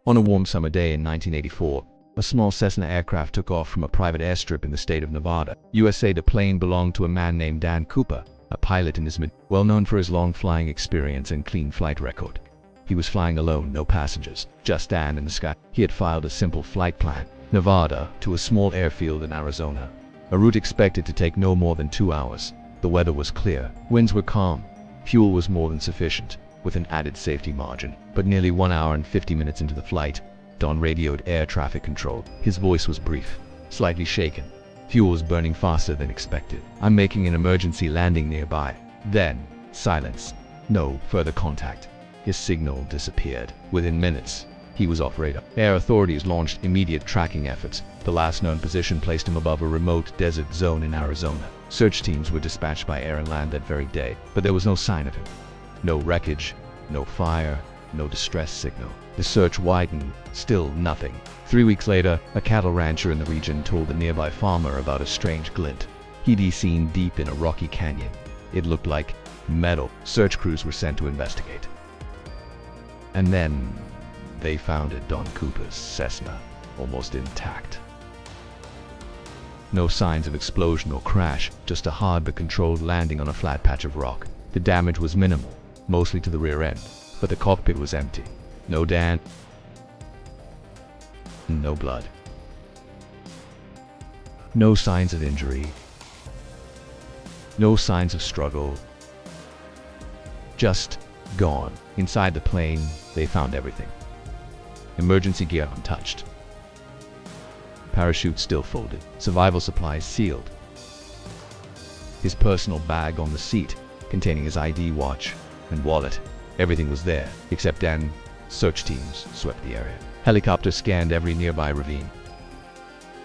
On a warm summer day in 1984, a small Cessna aircraft took off from a private airstrip in the state of Nevada, USA. The plane belonged to a man named Dan Cooper, a pilot in his mid, well known for his long flying experience and clean flight record. He was flying alone, no passengers, just Dan in the sky. He had filed a simple flight plan, Nevada to a small airfield in Arizona, a route expected to take no more than 2 hours. The weather was clear, winds were calm, fuel was more than sufficient, with an added safety margin. But nearly 1 hour and 50 minutes into the flight, Don radioed air traffic control. His voice was brief, slightly shaken. Fuel was burning faster than expected. "I'm making an emergency landing nearby." Then, silence. No further contact. His signal disappeared. Within minutes, he was off radar. Air authorities launched immediate tracking efforts. The last known position placed him above a remote desert zone in Arizona. Search teams were dispatched by air and land that very day, but there was no sign of him. No wreckage, no fire, no distress signal. The search widened, still nothing. 3 weeks later, a cattle rancher in the region told a nearby farmer about a strange glint he'd seen deep in a rocky canyon. It looked like metal. Search crews were sent to investigate. And then they found Don Cooper's Cessna, almost intact. No signs of explosion or crash, just a hard but controlled landing on a flat patch of rock. The damage was minimal, mostly to the rear end, but the cockpit was empty. No Dan, no blood. No signs of injury. No signs of struggle. Just gone. Inside the plane, they found everything. Emergency gear untouched. Parachute still folded. Survival supplies sealed. His personal bag on the seat, containing his ID, watch, and wallet. Everything was there, except Dan. Search teams swept the area. Helicopters scanned every nearby ravine.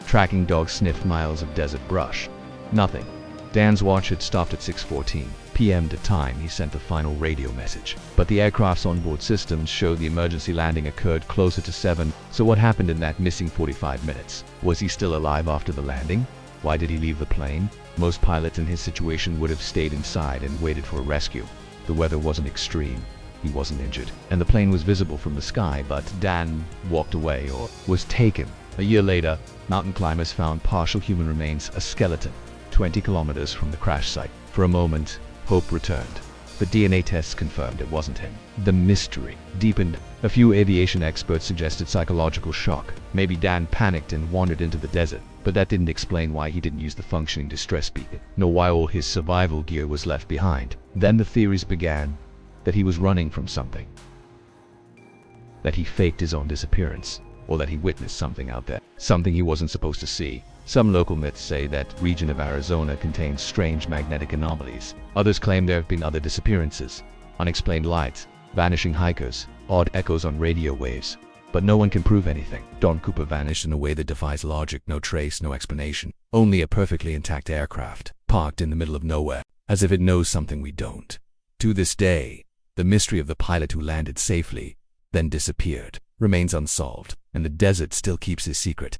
Tracking dogs sniffed miles of desert brush. Nothing. Dan's watch had stopped at 6:14 p.m. the time he sent the final radio message. But the aircraft's onboard systems showed the emergency landing occurred closer to 7. So what happened in that missing 45 minutes? Was he still alive after the landing? Why did he leave the plane? Most pilots in his situation would have stayed inside and waited for a rescue. The weather wasn't extreme. He wasn't injured, and the plane was visible from the sky, but Dan walked away or was taken. A year later, mountain climbers found partial human remains, a skeleton, 20 kilometers from the crash site. For a moment, hope returned, but DNA tests confirmed it wasn't him. The mystery deepened. A few aviation experts suggested psychological shock. Maybe Dan panicked and wandered into the desert, but that didn't explain why he didn't use the functioning distress beacon, nor why all his survival gear was left behind. Then the theories began. That he was running from something. That he faked his own disappearance. Or that he witnessed something out there. Something he wasn't supposed to see. Some local myths say that region of Arizona contains strange magnetic anomalies. Others claim there have been other disappearances. Unexplained lights, vanishing hikers, odd echoes on radio waves. But no one can prove anything. Don Cooper vanished in a way that defies logic. No trace, no explanation. Only a perfectly intact aircraft, parked in the middle of nowhere, as if it knows something we don't. To this day, the mystery of the pilot who landed safely, then disappeared, remains unsolved, and the desert still keeps his secret.